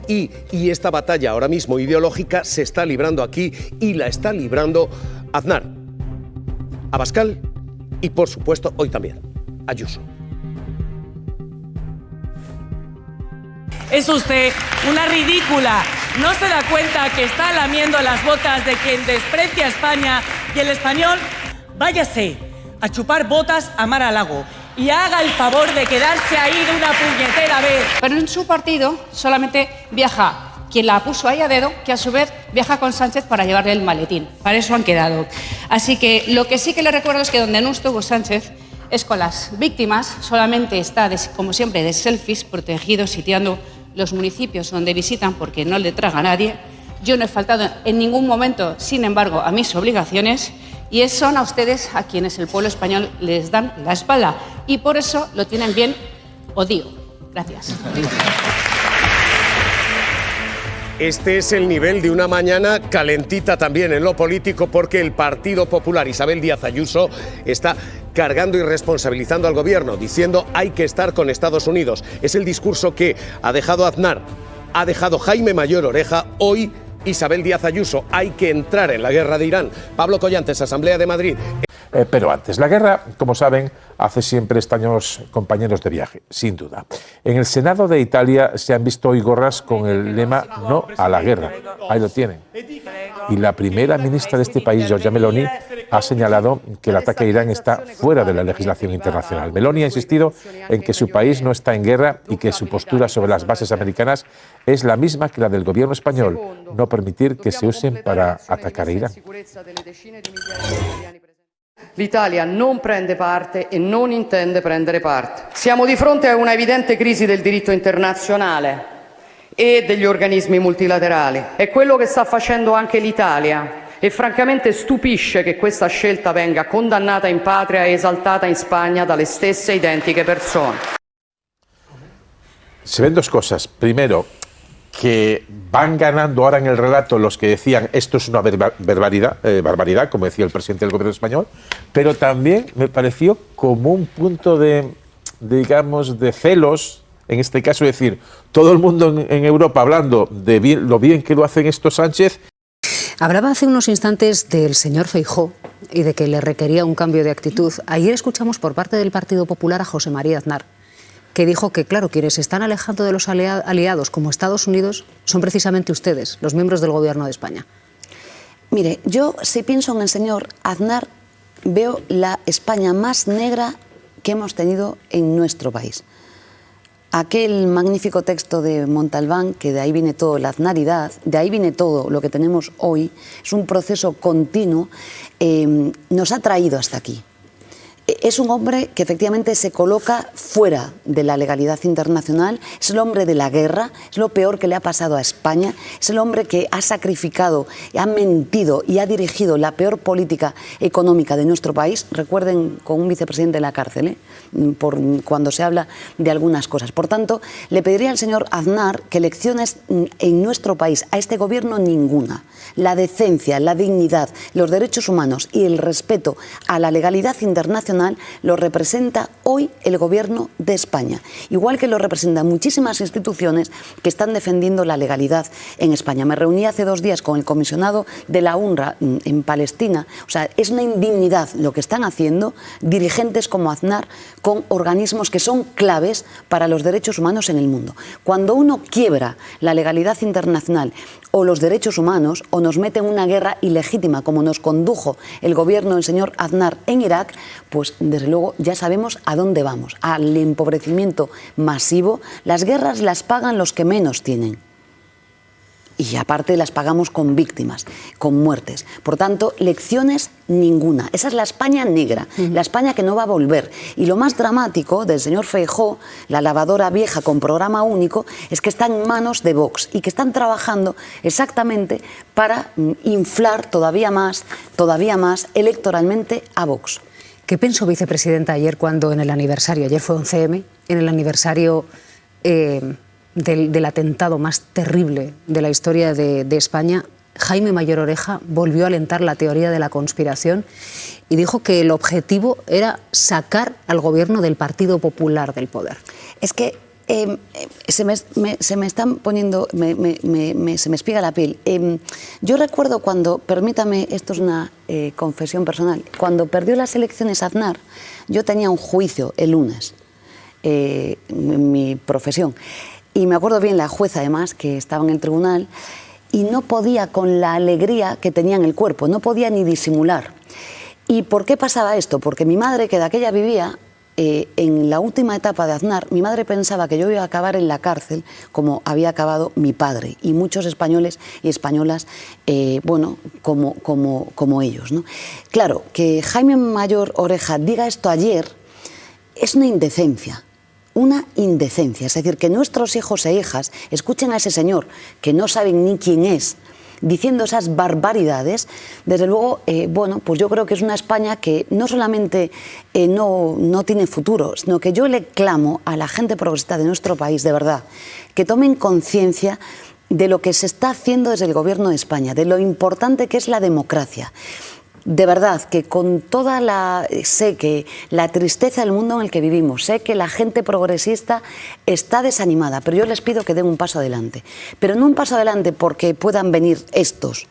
y esta batalla ahora mismo ideológica se está librando aquí y la está librando Aznar, Abascal y, por supuesto, hoy también, Ayuso. Es usted una ridícula. ¿No se da cuenta que está lamiendo las botas de quien desprecia a España y el español? Váyase a chupar botas a Mar a Lago y haga el favor de quedarse ahí de una puñetera vez. Pero en su partido solamente viaja quien la puso ahí a dedo, que a su vez viaja con Sánchez para llevarle el maletín. Para eso han quedado. Así que lo que sí que le recuerdo es que donde no estuvo Sánchez es con las víctimas, solamente está, como siempre, de selfies, protegido, sitiando los municipios donde visitan porque no le traga a nadie. Yo no he faltado en ningún momento, sin embargo, a mis obligaciones, y son a ustedes a quienes el pueblo español les dan la espalda, y por eso lo tienen bien odio. Gracias. Este es el nivel de una mañana calentita también en lo político, porque el Partido Popular, Isabel Díaz Ayuso, está cargando y responsabilizando al gobierno, diciendo hay que estar con Estados Unidos. Es el discurso que ha dejado Aznar, ha dejado Jaime Mayor Oreja, hoy Isabel Díaz Ayuso. Hay que entrar en la guerra de Irán. Pablo Collantes, Asamblea de Madrid. Pero antes, la guerra, como saben, hace siempre extraños compañeros de viaje, sin duda. En el Senado de Italia se han visto hoy gorras con el lema "No a la guerra". Ahí lo tienen. Y la primera ministra de este país, Giorgia Meloni, ha señalado que el ataque a Irán está fuera de la legislación internacional. Meloni ha insistido en que su país no está en guerra y que su postura sobre las bases americanas es la misma que la del gobierno español, no permitir que se usen para atacar a Irán. L'Italia non prende parte e non intende prendere parte. Siamo di fronte a una evidente crisi del diritto internazionale e degli organismi multilaterali. È quello che sta facendo anche l'Italia e francamente stupisce che questa scelta venga condannata in patria e esaltata in Spagna dalle stesse identiche persone. Se ven dos cosas. Primero, que van ganando ahora en el relato los que decían esto es una barbaridad, como decía el presidente del gobierno español, pero también me pareció como un punto digamos, de celos, en este caso, es decir, todo el mundo en Europa hablando de lo bien que lo hacen estos Sánchez. Hablaba hace unos instantes del señor Feijóo y de que le requería un cambio de actitud. Ayer escuchamos por parte del Partido Popular a José María Aznar, que dijo que, claro, quienes se están alejando de los aliados como Estados Unidos son precisamente ustedes, los miembros del Gobierno de España. Mire, yo si pienso en el señor Aznar, veo la España más negra que hemos tenido en nuestro país. Aquel magnífico texto de Montalbán, que de ahí viene todo, la aznaridad, de ahí viene todo lo que tenemos hoy, es un proceso continuo, nos ha traído hasta aquí. Es un hombre que efectivamente se coloca fuera de la legalidad internacional, es el hombre de la guerra, es lo peor que le ha pasado a España, es el hombre que ha sacrificado, ha mentido y ha dirigido la peor política económica de nuestro país. Recuerden, con un vicepresidente en la cárcel, por cuando se habla de algunas cosas. Por tanto, le pediría al señor Aznar que lecciones en nuestro país a este gobierno ninguna. La decencia, la dignidad, los derechos humanos y el respeto a la legalidad internacional lo representa hoy el Gobierno de España, igual que lo representan muchísimas instituciones que están defendiendo la legalidad en España. Me reuní hace 2 días con el comisionado de la UNRWA en Palestina. O sea, es una indignidad lo que están haciendo dirigentes como Aznar con organismos que son claves para los derechos humanos en el mundo. Cuando uno quiebra la legalidad internacional o los derechos humanos, o nos mete en una guerra ilegítima como nos condujo el gobierno del señor Aznar en Irak, pues desde luego ya sabemos a dónde vamos, al empobrecimiento masivo. Las guerras las pagan los que menos tienen. Y aparte las pagamos con víctimas, con muertes. Por tanto, lecciones ninguna. Esa es la España negra, la España que no va a volver. Y lo más dramático del señor Feijóo, la lavadora vieja con programa único, es que está en manos de Vox y que están trabajando exactamente para inflar todavía más electoralmente a Vox. ¿Qué pensó, vicepresidenta, ayer cuando en el aniversario, ayer fue 11M, en el aniversario del atentado más terrible de la historia de España, Jaime Mayor Oreja volvió a alentar la teoría de la conspiración y dijo que el objetivo era sacar al gobierno del Partido Popular del poder? Es que se me están poniendo, se me espiga la piel. Yo recuerdo cuando, permítame, esto es una confesión personal, cuando perdió las elecciones Aznar, yo tenía un juicio el lunes, en mi profesión, y me acuerdo bien la jueza además, que estaba en el tribunal, y no podía, con la alegría que tenía en el cuerpo, no podía ni disimular. ¿Y por qué pasaba esto? Porque mi madre, que de aquella vivía, en la última etapa de Aznar, mi madre pensaba que yo iba a acabar en la cárcel como había acabado mi padre y muchos españoles y españolas, bueno, como ellos, ¿no? Claro, que Jaime Mayor Oreja diga esto ayer es una indecencia. Una indecencia, es decir, que nuestros hijos e hijas escuchen a ese señor que no saben ni quién es, diciendo esas barbaridades. Desde luego, bueno, pues yo creo que es una España que no solamente no tiene futuro, sino que yo le clamo a la gente progresista de nuestro país, de verdad, que tomen conciencia de lo que se está haciendo desde el Gobierno de España, de lo importante que es la democracia. De verdad, que con toda sé que la tristeza del mundo en el que vivimos, sé que la gente progresista está desanimada, pero yo les pido que den un paso adelante. Pero no un paso adelante porque puedan venir estos,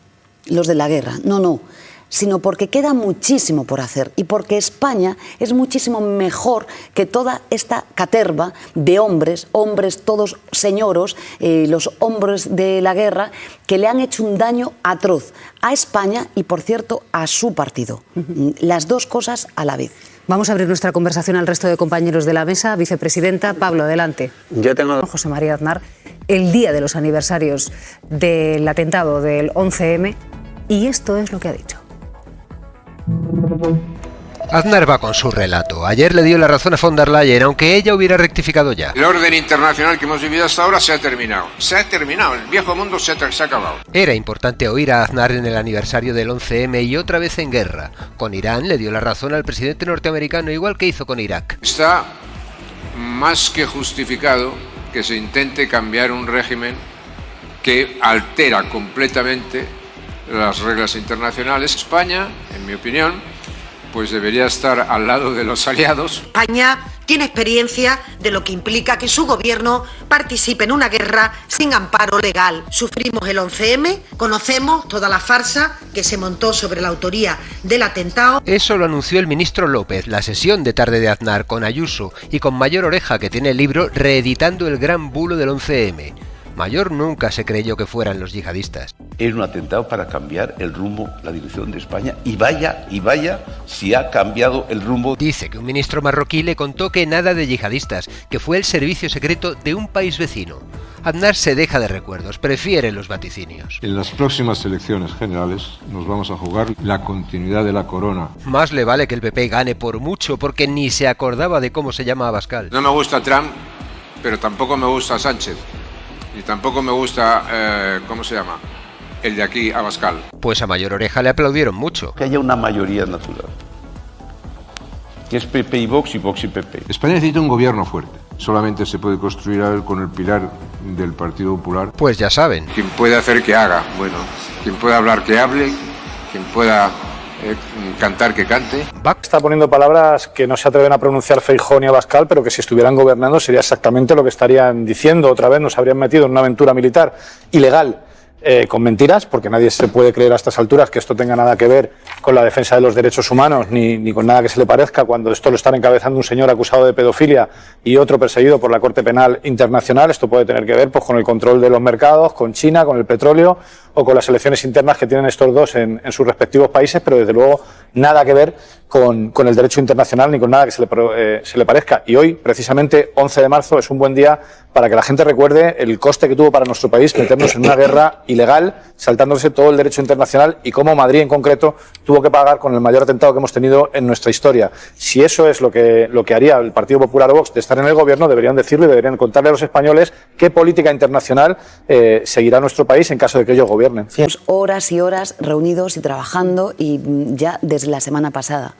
los de la guerra, no, sino porque queda muchísimo por hacer y porque España es muchísimo mejor que toda esta caterva de hombres todos señoros, los hombres de la guerra, que le han hecho un daño atroz a España y, por cierto, a su partido. Las dos cosas a la vez. Vamos a abrir nuestra conversación al resto de compañeros de la mesa. Vicepresidenta, Pablo, adelante. Yo tengo... José María Aznar, el día de los aniversarios del atentado del 11M, y esto es lo que ha dicho. Aznar va con su relato. Ayer le dio la razón a von der Leyen, aunque ella hubiera rectificado ya. El orden internacional que hemos vivido hasta ahora se ha terminado. Se ha terminado. El viejo mundo se ha acabado. Era importante oír a Aznar en el aniversario del 11M y otra vez en guerra. Con Irán le dio la razón al presidente norteamericano, igual que hizo con Irak. Está más que justificado que se intente cambiar un régimen que altera completamente las reglas internacionales. España, en mi opinión, pues debería estar al lado de los aliados. España tiene experiencia de lo que implica que su gobierno participe en una guerra sin amparo legal. Sufrimos el 11M, conocemos toda la farsa que se montó sobre la autoría del atentado. Eso lo anunció el ministro López, la sesión de tarde de Aznar, con Ayuso y con Mayor Oreja, que tiene el libro Reeditando el gran bulo del 11M. Mayor nunca se creyó que fueran los yihadistas. Es un atentado para cambiar el rumbo, la dirección de España, y vaya si ha cambiado el rumbo. Dice que un ministro marroquí le contó que nada de yihadistas, que fue el servicio secreto de un país vecino. Aznar se deja de recuerdos, prefiere los vaticinios. En las próximas elecciones generales nos vamos a jugar la continuidad de la corona. Más le vale que el PP gane por mucho, porque ni se acordaba de cómo se llama Abascal. No me gusta Trump, pero tampoco me gusta Sánchez. Y tampoco me gusta, ¿cómo se llama? El de aquí, Abascal. Pues a Mayor Oreja le aplaudieron mucho. Que haya una mayoría natural, que es PP y Vox y PP. España necesita un gobierno fuerte. Solamente se puede construir con el pilar del Partido Popular. Pues ya saben. Quien puede hacer que haga, bueno. Quien pueda hablar que hable, quien pueda cantar que cante. Está poniendo palabras que no se atreven a pronunciar Feijóo ni Abascal, pero que si estuvieran gobernando sería exactamente lo que estarían diciendo. Otra vez nos habrían metido en una aventura militar ilegal, con mentiras, porque nadie se puede creer a estas alturas que esto tenga nada que ver con la defensa de los derechos humanos, ni con nada que se le parezca, cuando esto lo están encabezando un señor acusado de pedofilia y otro perseguido por la Corte Penal Internacional. Esto puede tener que ver pues, con el control de los mercados, con China, con el petróleo o con las elecciones internas que tienen estos dos en sus respectivos países, pero desde luego nada que ver con el derecho internacional ni con nada que se le parezca. Y hoy, precisamente, 11 de marzo, es un buen día para que la gente recuerde el coste que tuvo para nuestro país meternos en una guerra ilegal, saltándose todo el derecho internacional, y cómo Madrid en concreto tuvo que pagar con el mayor atentado que hemos tenido en nuestra historia. Si eso es lo que haría el Partido Popular o Vox de estar en el gobierno, deberían decirlo y deberían contarle a los españoles qué política internacional seguirá nuestro país en caso de que ellos gobiernen. Horas y horas reunidos y trabajando, y ya desde la semana pasada.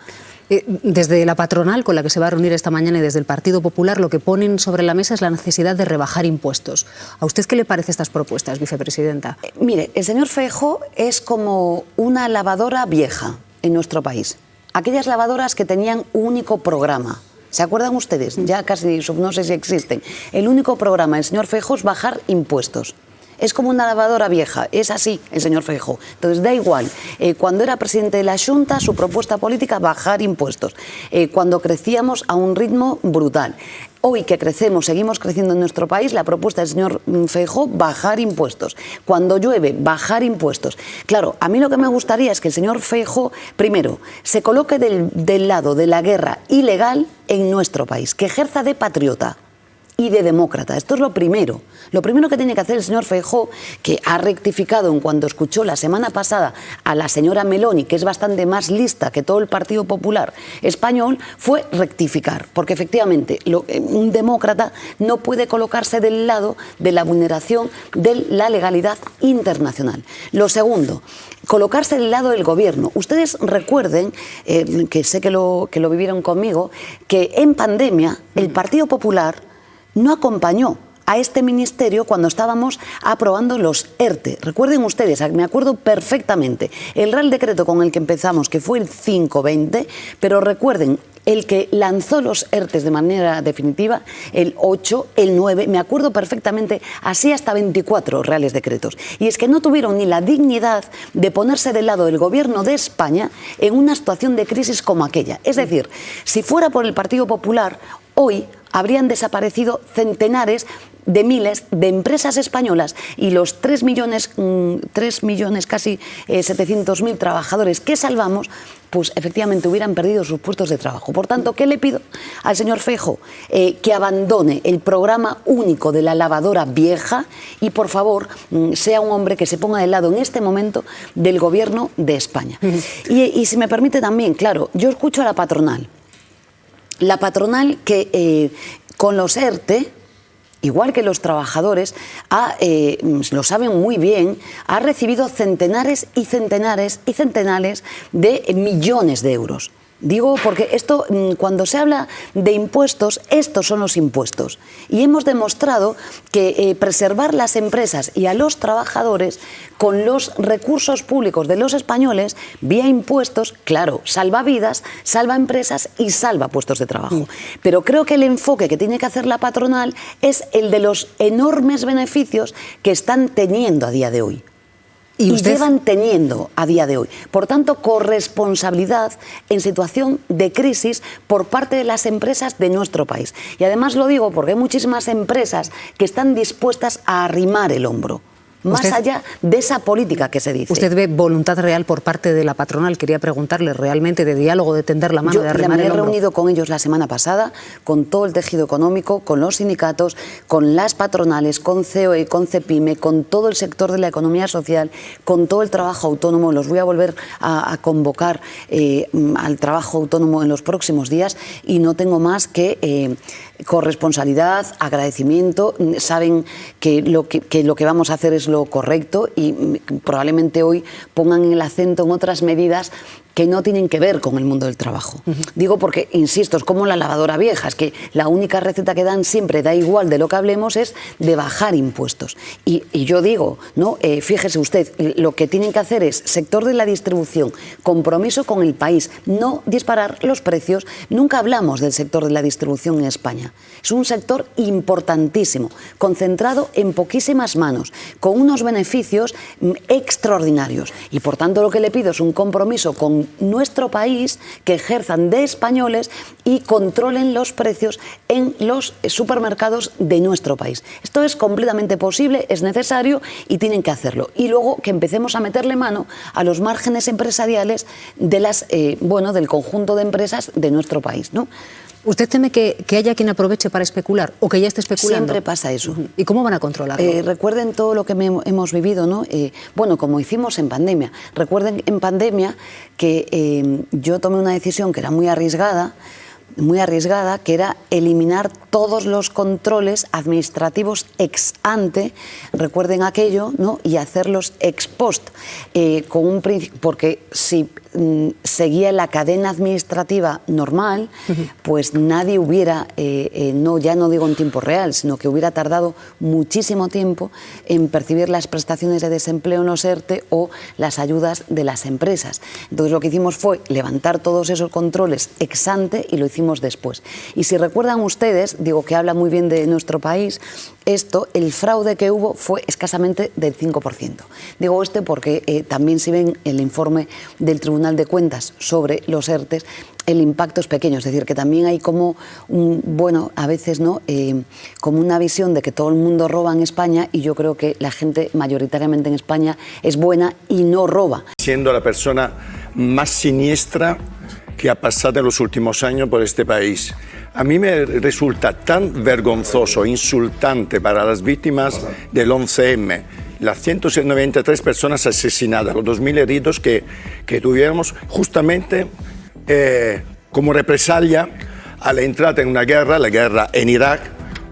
Desde la patronal, con la que se va a reunir esta mañana, y desde el Partido Popular, lo que ponen sobre la mesa es la necesidad de rebajar impuestos. ¿A usted qué le parecen estas propuestas, vicepresidenta? Mire, el señor Feijóo es como una lavadora vieja en nuestro país. Aquellas lavadoras que tenían un único programa: ¿Se acuerdan ustedes? Ya casi no sé si existen. El único programa del señor Feijóo es bajar impuestos. Es como una lavadora vieja, es así el señor Feijóo. Entonces da igual, cuando era presidente de la Xunta, su propuesta política, bajar impuestos. Cuando crecíamos a un ritmo brutal. Hoy que crecemos, seguimos creciendo en nuestro país, la propuesta del señor Feijóo, bajar impuestos. Cuando llueve, bajar impuestos. Claro, a mí lo que me gustaría es que el señor Feijóo, primero, se coloque del lado de la guerra ilegal en nuestro país, que ejerza de patriota y de demócrata. Esto es lo primero. Lo primero que tiene que hacer el señor Feijóo, que ha rectificado en cuanto escuchó la semana pasada a la señora Meloni, que es bastante más lista que todo el Partido Popular español, fue rectificar. Porque efectivamente un demócrata no puede colocarse del lado de la vulneración de la legalidad internacional. Lo segundo, colocarse del lado del gobierno. Ustedes recuerden, que sé que lo vivieron conmigo, que en pandemia el Partido Popular no acompañó a este ministerio cuando estábamos aprobando los ERTE. Recuerden ustedes, me acuerdo perfectamente, el Real Decreto con el que empezamos, que fue el 520, pero recuerden, el que lanzó los ERTEs de manera definitiva, el 8, el 9, me acuerdo perfectamente, así hasta 24 reales decretos. Y es que no tuvieron ni la dignidad de ponerse del lado del gobierno de España en una situación de crisis como aquella. Es decir, si fuera por el Partido Popular, hoy habrían desaparecido centenares de miles de empresas españolas y los 3 millones casi 700.000 trabajadores que salvamos, pues efectivamente hubieran perdido sus puestos de trabajo. Por tanto, ¿qué le pido al señor Feijóo? Que abandone el programa único de la lavadora vieja y, por favor, sea un hombre que se ponga del lado en este momento del gobierno de España. Y si me permite también, claro, yo escucho a la patronal. La patronal que con los ERTE, igual que los trabajadores, lo saben muy bien, ha recibido centenares y centenares y centenares de millones de euros. Digo porque esto, cuando se habla de impuestos, estos son los impuestos. Y hemos demostrado que preservar las empresas y a los trabajadores con los recursos públicos de los españoles, vía impuestos, claro, salva vidas, salva empresas y salva puestos de trabajo. Pero creo que el enfoque que tiene que hacer la patronal es el de los enormes beneficios que están teniendo a día de hoy. Y llevan teniendo a día de hoy. Por tanto, corresponsabilidad en situación de crisis por parte de las empresas de nuestro país. Y además lo digo porque hay muchísimas empresas que están dispuestas a arrimar el hombro. Más allá de esa política que se dice. ¿Usted ve voluntad real por parte de la patronal? Quería preguntarle realmente de diálogo, de tender la mano, de arrimar el hombro. Me he reunido con ellos la semana pasada, con todo el tejido económico, con los sindicatos, con las patronales, con COE, con CEPIME, con todo el sector de la economía social, con todo el trabajo autónomo. Los voy a volver a convocar al trabajo autónomo en los próximos días y no tengo más que corresponsabilidad, agradecimiento. Saben que lo que vamos a hacer es lo correcto y probablemente hoy pongan el acento en otras medidas que no tienen que ver con el mundo del trabajo. Digo porque, insisto, es como la lavadora vieja, es que la única receta que dan siempre, da igual de lo que hablemos, es de bajar impuestos. Y yo digo, ¿no? Fíjese usted, lo que tienen que hacer es sector de la distribución, compromiso con el país, no disparar los precios. Nunca hablamos del sector de la distribución en España. Es un sector importantísimo, concentrado en poquísimas manos, con unos beneficios extraordinarios. Y por tanto lo que le pido es un compromiso con nuestro país, que ejerzan de españoles y controlen los precios en los supermercados de nuestro país. Esto es completamente posible, es necesario y tienen que hacerlo. Y luego que empecemos a meterle mano a los márgenes empresariales de del conjunto de empresas de nuestro país, ¿no? ¿Usted teme que haya quien aproveche para especular o que ya esté especulando? Siempre pasa eso. ¿Y cómo van a controlarlo? Recuerden todo lo que hemos vivido, ¿no? Como hicimos en pandemia. Recuerden en pandemia que yo tomé una decisión que era muy arriesgada, que era eliminar todos los controles administrativos ex ante, recuerden aquello, ¿no? Y hacerlos ex post, con un principio, porque si seguía la cadena administrativa normal, pues nadie hubiera, ya no digo en tiempo real, sino que hubiera tardado muchísimo tiempo en percibir las prestaciones de desempleo en los ERTE o las ayudas de las empresas. Entonces lo que hicimos fue levantar todos esos controles ex ante y lo hicimos hicimos después. Y si recuerdan ustedes, digo que habla muy bien de nuestro país, el fraude que hubo fue escasamente del 5%. Digo porque también si ven el informe del Tribunal de Cuentas sobre los ERTEs, el impacto es pequeño, es decir, que también hay como, a veces, ¿no? Como una visión de que todo el mundo roba en España, y yo creo que la gente mayoritariamente en España es buena y no roba. Siendo la persona más siniestra que ha pasado en los últimos años por este país. A mí me resulta tan vergonzoso, insultante para las víctimas del 11M, las 193 personas asesinadas, los 2.000 heridos que tuviéramos justamente como represalia a la entrada en una guerra, la guerra en Irak,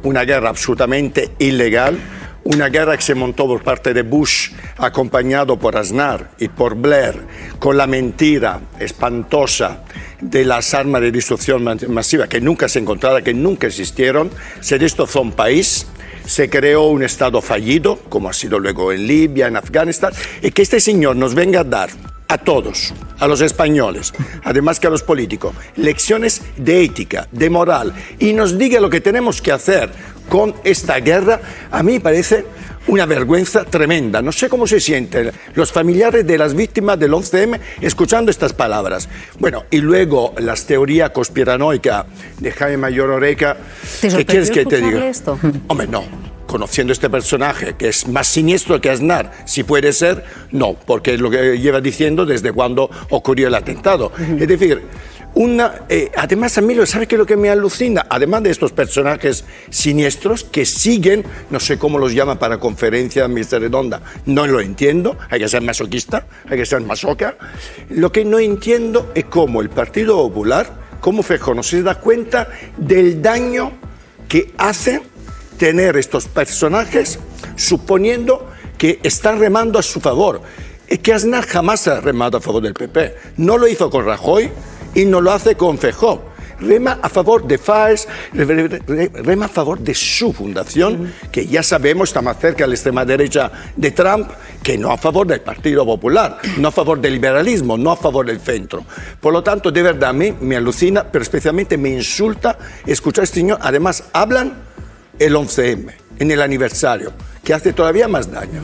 una guerra absolutamente ilegal, una guerra que se montó por parte de Bush, acompañado por Aznar y por Blair, con la mentira espantosa de las armas de destrucción masiva que nunca se encontraron, que nunca existieron. Se destrozó un país, se creó un Estado fallido, como ha sido luego en Libia, en Afganistán, y que este señor nos venga a dar a todos, a los españoles, además que a los políticos, lecciones de ética, de moral, y nos diga lo que tenemos que hacer con esta guerra, a mí parece una vergüenza tremenda. No sé cómo se sienten los familiares de las víctimas del 11M escuchando estas palabras. Bueno, y luego las teorías conspiranoicas de Jaime Mayor Oreja. ¿Qué quieres que te diga? Esto? Hombre, no. Conociendo este personaje, que es más siniestro que Aznar, si puede ser, no, porque es lo que lleva diciendo desde cuando ocurrió el atentado. Es decir, además a mí, ¿sabe qué es lo que me alucina? Además de estos personajes siniestros que siguen, no sé cómo los llaman para conferencia, mesa redonda, no lo entiendo, hay que ser masoquista, hay que ser masoca. Lo que no entiendo es cómo el Partido Popular, cómo Feijóo no se da cuenta del daño que hace tener estos personajes suponiendo que están remando a su favor. Es que Aznar jamás ha remado a favor del PP. No lo hizo con Rajoy y no lo hace con Feijóo. Rema a favor de FAES, rema a favor de su fundación, que ya sabemos está más cerca de la extrema derecha de Trump, que no a favor del Partido Popular, no a favor del liberalismo, no a favor del centro. Por lo tanto, de verdad, a mí me alucina, pero especialmente me insulta escuchar a este señor. Además, hablan el 11M, en el aniversario, que hace todavía más daño.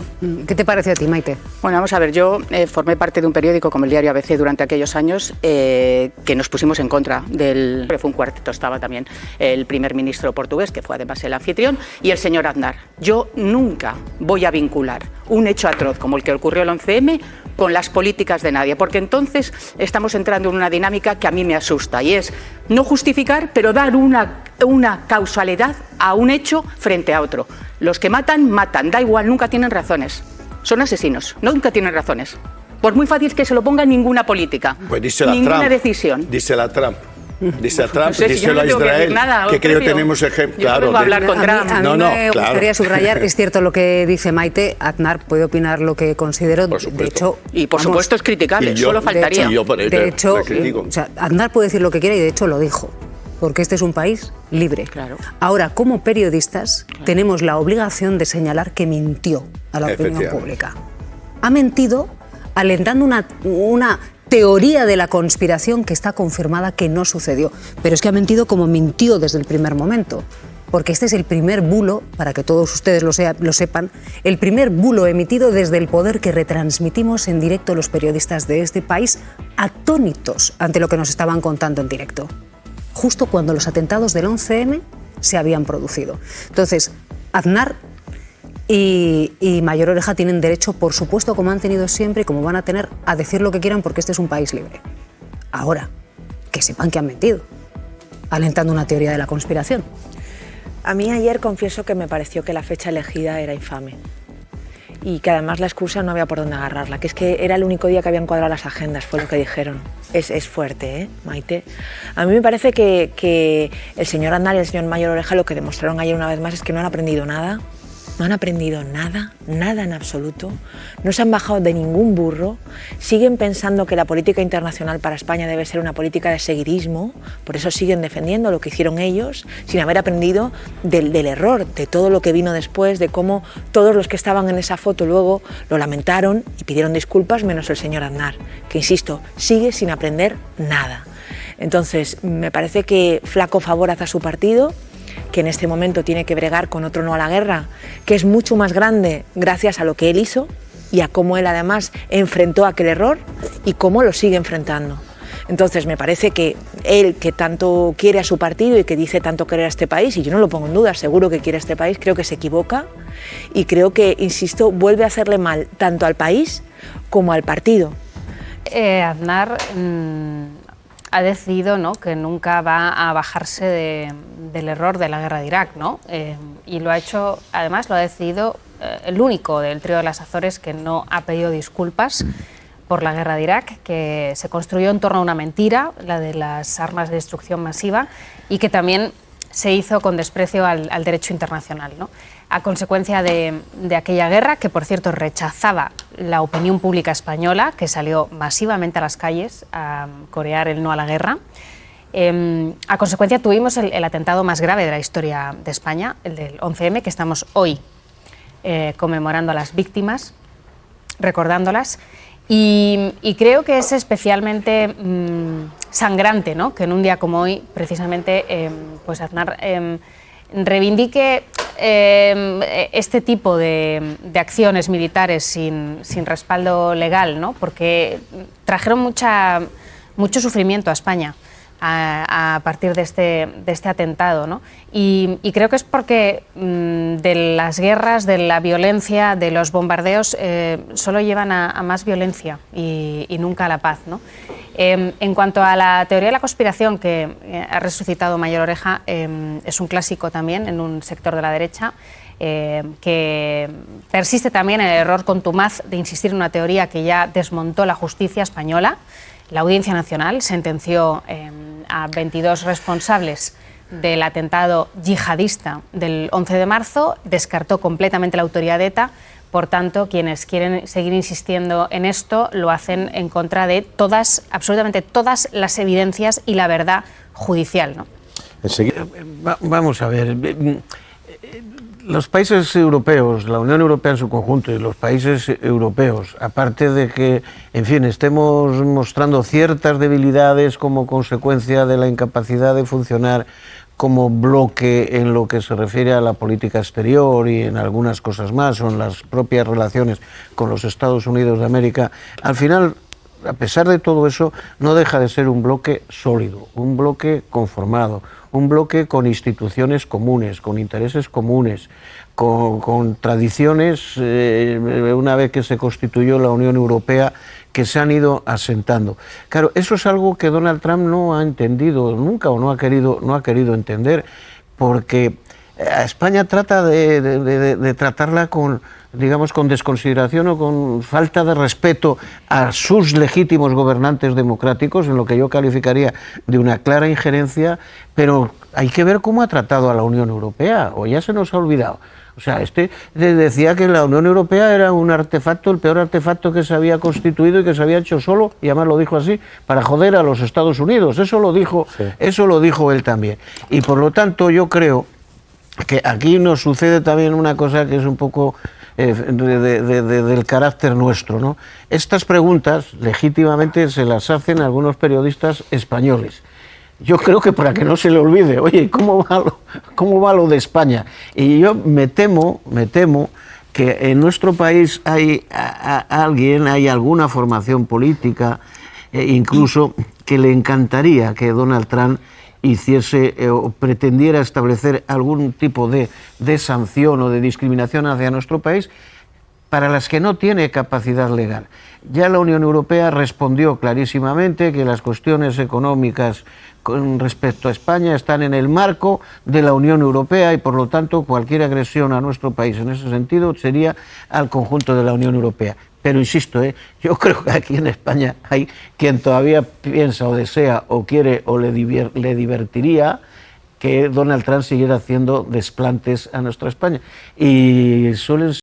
¿Qué te parece a ti, Maite? Bueno, vamos a ver, yo formé parte de un periódico como el diario ABC durante aquellos años que nos pusimos en contra del... Fue un cuarteto, estaba también el primer ministro portugués, que fue además el anfitrión, y el señor Aznar. Yo nunca voy a vincular un hecho atroz como el que ocurrió el 11M con las políticas de nadie, porque entonces estamos entrando en una dinámica que a mí me asusta, y es no justificar, pero dar una causalidad a un hecho frente a otro. Los que matan, matan, da igual, nunca tienen razones. Son asesinos, nunca tienen razones. Por muy fácil que se lo ponga en ninguna política, pues dísela ninguna Trump, decisión. Dísela a Trump. Dice a Trump, No sé, si díselo yo no a tengo que Israel, decir nada, que creo que Sergio. tenemos ejemplo. Yo no vengo a hablar con Trump. A mí No, me gustaría claro. subrayar, es cierto lo que dice Maite, Aznar puede opinar lo que considero, de hecho... Y por supuesto es criticable, solo faltaría. De hecho, o sea, Aznar puede decir lo que quiera y de hecho lo dijo, porque este es un país libre. Claro. Ahora, como periodistas, tenemos la obligación de señalar que mintió a la opinión pública. Ha mentido alentando una teoría de la conspiración que está confirmada que no sucedió. Pero es que ha mentido como mintió desde el primer momento. Porque este es el primer bulo, para que todos ustedes lo sepan, el primer bulo emitido desde el poder que retransmitimos en directo los periodistas de este país, atónitos ante lo que nos estaban contando en directo. Justo cuando los atentados del 11M se habían producido. Entonces, Aznar y Mayor Oreja tienen derecho, por supuesto, como han tenido siempre y como van a tener, a decir lo que quieran porque este es un país libre. Ahora, que sepan que han mentido, alentando una teoría de la conspiración. A mí ayer confieso que me pareció que la fecha elegida era infame y que además la excusa no había por dónde agarrarla, que es que era el único día que habían cuadrado las agendas, fue lo que dijeron. Es fuerte, ¿eh, Maite? A mí me parece que el señor Aznar y el señor Mayor Oreja lo que demostraron ayer una vez más es que no han aprendido nada. No han aprendido nada, nada en absoluto, no se han bajado de ningún burro, siguen pensando que la política internacional para España debe ser una política de seguidismo, por eso siguen defendiendo lo que hicieron ellos, sin haber aprendido del error, de todo lo que vino después, de cómo todos los que estaban en esa foto luego lo lamentaron y pidieron disculpas, menos el señor Aznar, que insisto, sigue sin aprender nada. Entonces, me parece que flaco favor hace a su partido, que en este momento tiene que bregar con otro no a la guerra, que es mucho más grande gracias a lo que él hizo y a cómo él además enfrentó aquel error y cómo lo sigue enfrentando. Entonces me parece que él, que tanto quiere a su partido y que dice tanto querer a este país, y yo no lo pongo en duda, seguro que quiere a este país, creo que se equivoca y creo que, insisto, vuelve a hacerle mal tanto al país como al partido. Aznar ha decidido, ¿no?, que nunca va a bajarse del error de la guerra de Irak, ¿no? Y lo ha hecho, además lo ha decidido el único del trío de las Azores que no ha pedido disculpas por la guerra de Irak, que se construyó en torno a una mentira, la de las armas de destrucción masiva, y que también se hizo con desprecio al derecho internacional, ¿no? A consecuencia de aquella guerra, que por cierto rechazaba la opinión pública española, que salió masivamente a las calles a corear el no a la guerra. A consecuencia tuvimos el atentado más grave de la historia de España, el del 11M, que estamos hoy conmemorando a las víctimas, recordándolas. Y creo que es especialmente sangrante, ¿no?, que en un día como hoy, precisamente, pues Aznar reivindique este tipo de acciones militares sin respaldo legal, ¿no?, porque trajeron mucho sufrimiento a España a partir de este atentado, ¿no? Y creo que es porque de las guerras, de la violencia, de los bombardeos, solo llevan a más violencia y nunca a la paz, ¿no? En cuanto a la teoría de la conspiración que ha resucitado Mayor Oreja, es un clásico también en un sector de la derecha, que persiste también en el error contumaz de insistir en una teoría que ya desmontó la justicia española. La Audiencia Nacional sentenció a 22 responsables del atentado yihadista del 11 de marzo, descartó completamente la autoría de ETA. Por tanto, quienes quieren seguir insistiendo en esto lo hacen en contra de todas, absolutamente todas las evidencias y la verdad judicial, ¿no? Vamos a ver. Los países europeos, la Unión Europea en su conjunto y los países europeos, aparte de que, en fin, estemos mostrando ciertas debilidades como consecuencia de la incapacidad de funcionar como bloque en lo que se refiere a la política exterior y en algunas cosas más, o en las propias relaciones con los Estados Unidos de América, al final, a pesar de todo eso, no deja de ser un bloque sólido, un bloque conformado, un bloque con instituciones comunes, con intereses comunes, con tradiciones, una vez que se constituyó la Unión Europea, que se han ido asentando. Claro, eso es algo que Donald Trump no ha entendido nunca, o no ha querido entender, porque a España trata de tratarla con, digamos, con desconsideración o con falta de respeto a sus legítimos gobernantes democráticos, en lo que yo calificaría de una clara injerencia, pero hay que ver cómo ha tratado a la Unión Europea, o ya se nos ha olvidado. O sea, decía que la Unión Europea era un artefacto, el peor artefacto que se había constituido y que se había hecho solo, y además lo dijo así, para joder a los Estados Unidos. Eso lo dijo él también. Y por lo tanto yo creo que aquí nos sucede también una cosa que es un poco del carácter nuestro, ¿no? Estas preguntas legítimamente se las hacen algunos periodistas españoles. Yo creo que para que no se le olvide, oye, ¿cómo va lo de España? Y yo me temo que en nuestro país hay alguna formación política, incluso que le encantaría que Donald Trump hiciese o pretendiera establecer algún tipo de sanción o de discriminación hacia nuestro país, para las que no tiene capacidad legal. Ya la Unión Europea respondió clarísimamente que las cuestiones económicas con respecto a España están en el marco de la Unión Europea y por lo tanto cualquier agresión a nuestro país en ese sentido sería al conjunto de la Unión Europea. Pero insisto, yo creo que aquí en España hay quien todavía piensa o desea o quiere o le divertiría que Donald Trump siguiera haciendo desplantes a nuestra España. Y suelen